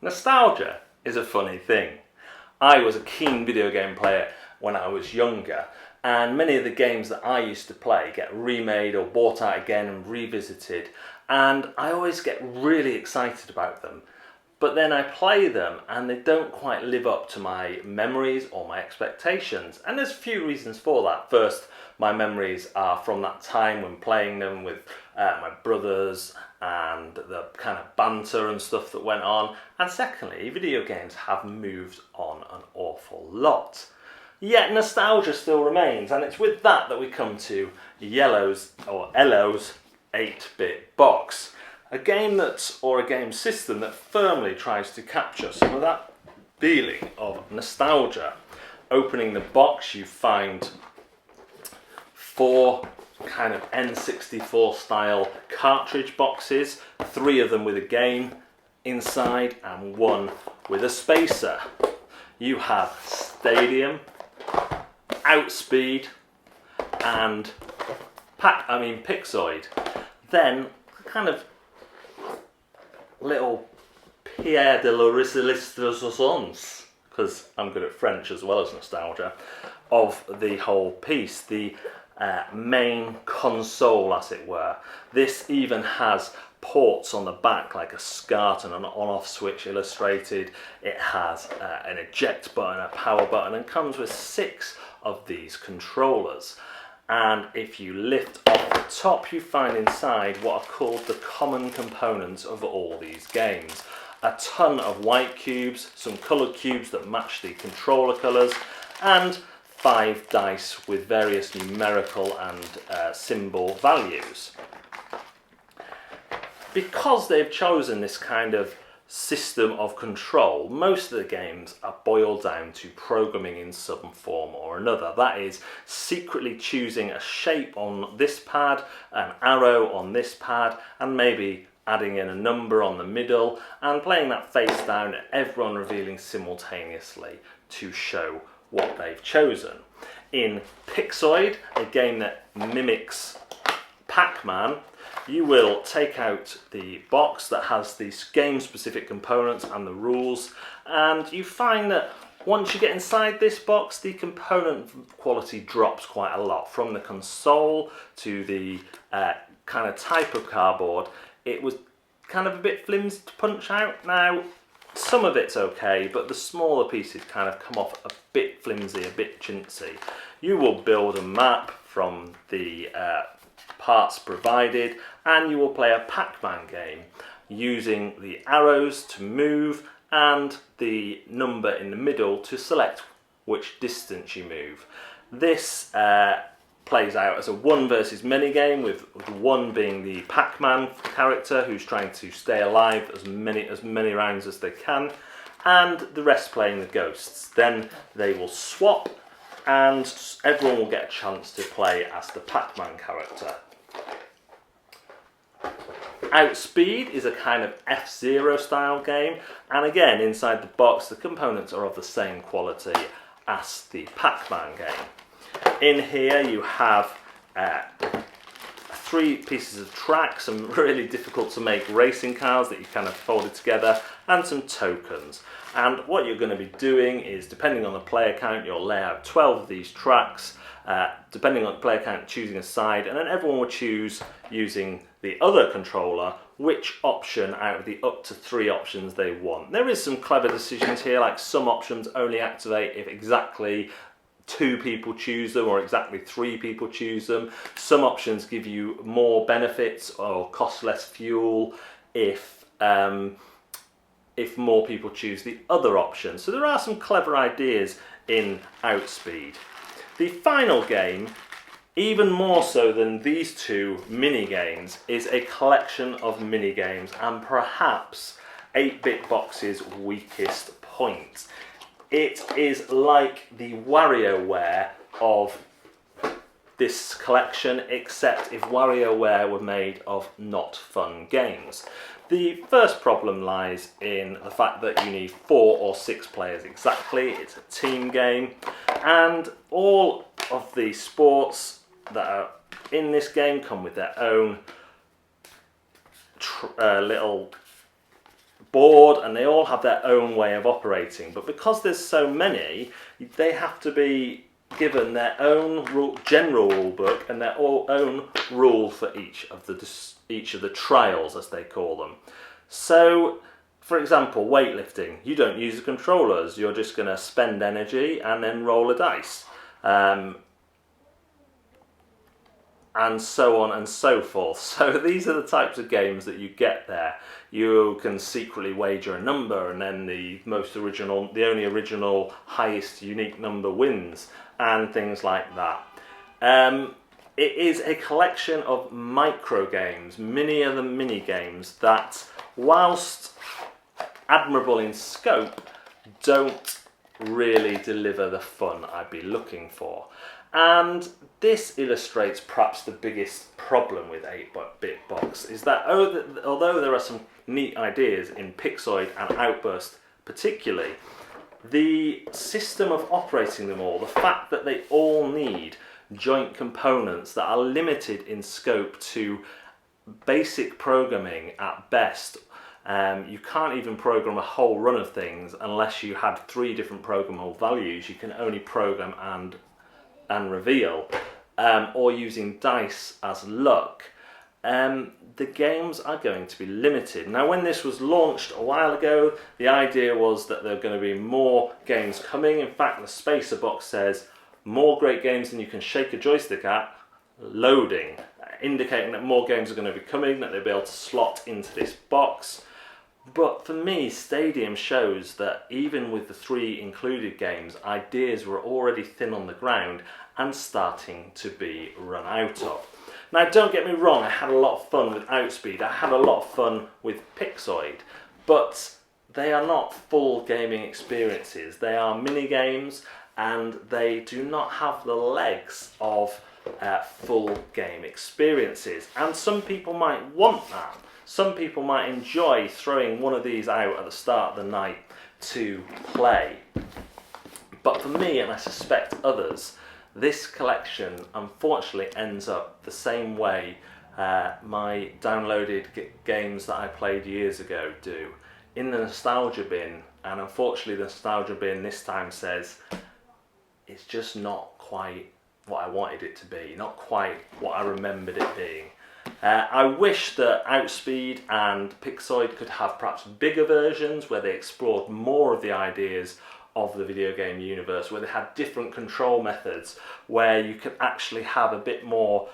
Nostalgia is a funny thing. I was a keen video game player when I was younger, and many of the games that I used to play get remade or bought out again and revisited, and I always get really excited about them. But then I play them and they don't quite live up to my memories or my expectations. And there's a few reasons for that. First, my memories are from that time when playing them with my brothers and the kind of banter and stuff that went on. And secondly, video games have moved on an awful lot. Yet nostalgia still remains, and it's with that we come to Ello's 8-bit box. A game or a game system that firmly tries to capture some of that feeling of nostalgia. Opening the box, you find 4 kind of N64 style cartridge boxes, 3 of them with a game inside and 1 with a spacer. You have Stadium, Outspeed and Pixoid. Then kind of little Pierre de la Resistance, because I'm good at French as well as nostalgia, of the whole piece, the main console as it were. This even has ports on the back like a SCART and an on-off switch illustrated. It has an eject button, a power button, and comes with 6 of these controllers. And if you lift off the top, you find inside what are called the common components of all these games. A ton of white cubes, some coloured cubes that match the controller colours, and 5 dice with various numerical and symbol values. Because they've chosen this kind of system of control, most of the games are boiled down to programming in some form or another. That is, secretly choosing a shape on this pad, an arrow on this pad, and maybe adding in a number on the middle, and playing that face down, and everyone revealing simultaneously to show what they've chosen. In Pixoid, a game that mimics Pac-Man, you will take out the box that has these game-specific components and the rules, and you find that once you get inside this box, the component quality drops quite a lot. From the console to the kind of type of cardboard, it was kind of a bit flimsy to punch out. Now, some of it's okay, but the smaller pieces kind of come off a bit flimsy, a bit chintzy. You will build a map from the parts provided, and you will play a Pac-Man game using the arrows to move and the number in the middle to select which distance you move. This plays out as a 1 versus many game, with 1 being the Pac-Man character who's trying to stay alive as many rounds as they can, and the rest playing the ghosts. Then they will swap and everyone will get a chance to play as the Pac-Man character. Outspeed is a kind of F-Zero style game, and again inside the box the components are of the same quality as the Pac-Man game. In here you have 3 pieces of track, some really difficult to make racing cars that you kind of folded together, and some tokens. And what you're going to be doing is, depending on the player count, you'll lay out 12 of these tracks, depending on the player count, choosing a side, and then everyone will choose, using the other controller, which option out of the up to 3 options they want. There is some clever decisions here, like some options only activate if exactly 2 people choose them or exactly 3 people choose them. Some options give you more benefits or cost less fuel if more people choose the other option. So there are some clever ideas in Outspeed. The final game, even more so than these 2 mini-games, is a collection of mini-games and perhaps 8-bit box's weakest point. It is like the WarioWare of this collection, except if WarioWare were made of not fun games. The first problem lies in the fact that you need 4 or 6 players exactly. It's a team game, and all of the sports that are in this game come with their own little board, and they all have their own way of operating. But because there's so many, they have to be given their own general rule book and their own rule for each of the trials, as they call them. So, for example, weightlifting, you don't use the controllers, you're just going to spend energy and then roll a dice. And so on and so forth. So these are the types of games that you get there. You can secretly wager a number, and then the only original highest unique number wins, and things like that. It is a collection of micro games, many of them mini games, that, whilst admirable in scope, don't really deliver the fun I'd be looking for. And this illustrates perhaps the biggest problem with 8-bit box, is that although there are some neat ideas in Pixoid and Outburst particularly, the system of operating them all, the fact that they all need joint components that are limited in scope to basic programming at best. You can't even program a whole run of things unless you had 3 different programmable values. You can only program and reveal, or using dice as luck. The games are going to be limited. Now, when this was launched a while ago, the idea was that there are going to be more games coming. In fact, the Spacer box says, more great games than you can shake a joystick at, loading, indicating that more games are going to be coming, that they'll be able to slot into this box. But for me, Stadium shows that even with the 3 included games, ideas were already thin on the ground and starting to be run out of. Now, don't get me wrong, I had a lot of fun with Outspeed, I had a lot of fun with Pixoid, but they are not full gaming experiences. They are mini games, and they do not have the legs of full game experiences. And some people might want that. Some people might enjoy throwing one of these out at the start of the night to play. But for me, and I suspect others, this collection unfortunately ends up the same way my downloaded games that I played years ago do, in the nostalgia bin. And unfortunately, the nostalgia bin this time says it's just not quite what I wanted it to be, not quite what I remembered it being. I wish that Outspeed and Pixoid could have perhaps bigger versions where they explored more of the ideas of the video game universe, where they had different control methods, where you could actually have a bit more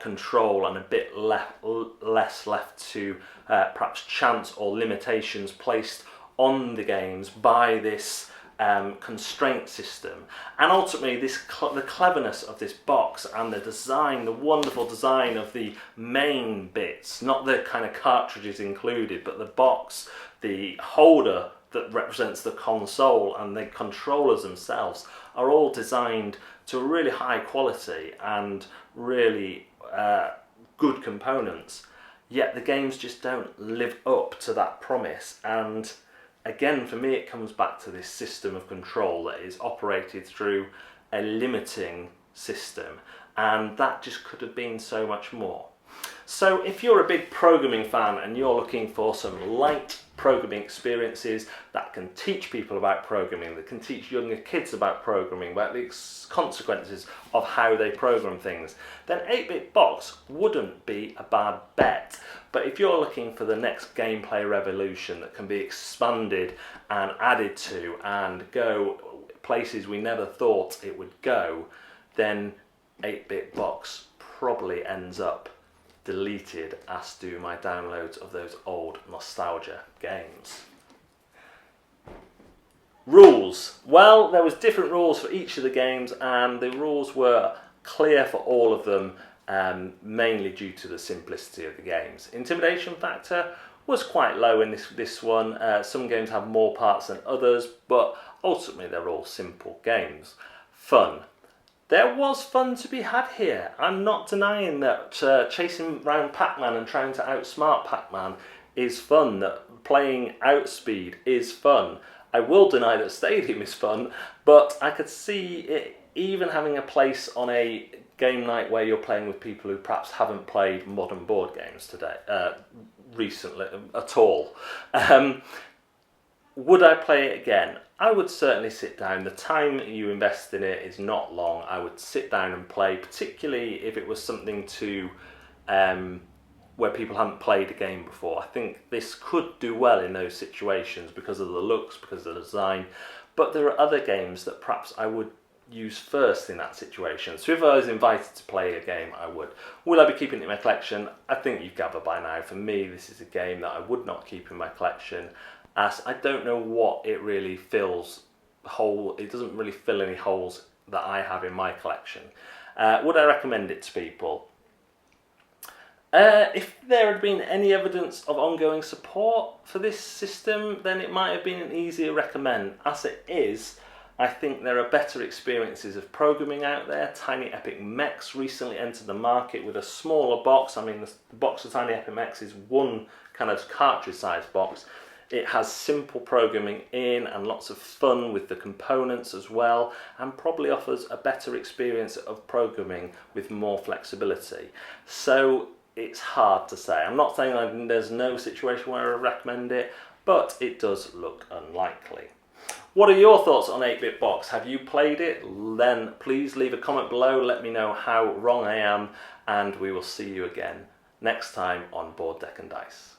control and a bit less left to perhaps chance or limitations placed on the games by this constraint system. And ultimately, the cleverness of this box and the design, the wonderful design of the main bits, not the kind of cartridges included, but the box, the holder that represents the console, and the controllers themselves, are all designed to a really high quality and really good components. Yet the games just don't live up to that promise. And again, for me, it comes back to this system of control that is operated through a limiting system, and that just could have been so much more. So if you're a big programming fan and you're looking for some light programming experiences that can teach people about programming, that can teach younger kids about programming, about the consequences of how they program things, then 8-Bit Box wouldn't be a bad bet. But if you're looking for the next gameplay revolution that can be expanded and added to and go places we never thought it would go, then 8-Bit Box probably ends up deleted, as do my downloads of those old nostalgia games. Rules. Well, there was different rules for each of the games, and the rules were clear for all of them, mainly due to the simplicity of the games. Intimidation factor was quite low in this one. Some games have more parts than others, but ultimately they're all simple games. Fun. There was fun to be had here. I'm not denying that chasing around Pac-Man and trying to outsmart Pac-Man is fun, that playing Outspeed is fun. I will deny that Stadium is fun, but I could see it even having a place on a game night where you're playing with people who perhaps haven't played modern board games today, recently at all. Would I play it again? I would certainly sit down. The time you invest in it is not long. I would sit down and play, particularly if it was something to where people haven't played a game before. I think this could do well in those situations because of the looks, because of the design. But there are other games that perhaps I would use first in that situation. So if I was invited to play a game, I would. Will I be keeping it in my collection? I think you've gathered by now. For me, this is a game that I would not keep in my collection, as I don't know what it really fills. It doesn't really fill any holes that I have in my collection. Would I recommend it to people? If there had been any evidence of ongoing support for this system, then it might have been an easier recommend. As it is, I think there are better experiences of programming out there. Tiny Epic Mechs recently entered the market with a smaller box. I mean, the box of Tiny Epic Mechs is one kind of cartridge-sized box. It has simple programming in and lots of fun with the components as well, and probably offers a better experience of programming with more flexibility. So it's hard to say. I'm not saying there's no situation where I recommend it, but it does look unlikely. What are your thoughts on 8-Bit Box? Have you played it? Then please leave a comment below, let me know how wrong I am, and we will see you again next time on Board, Deck and Dice.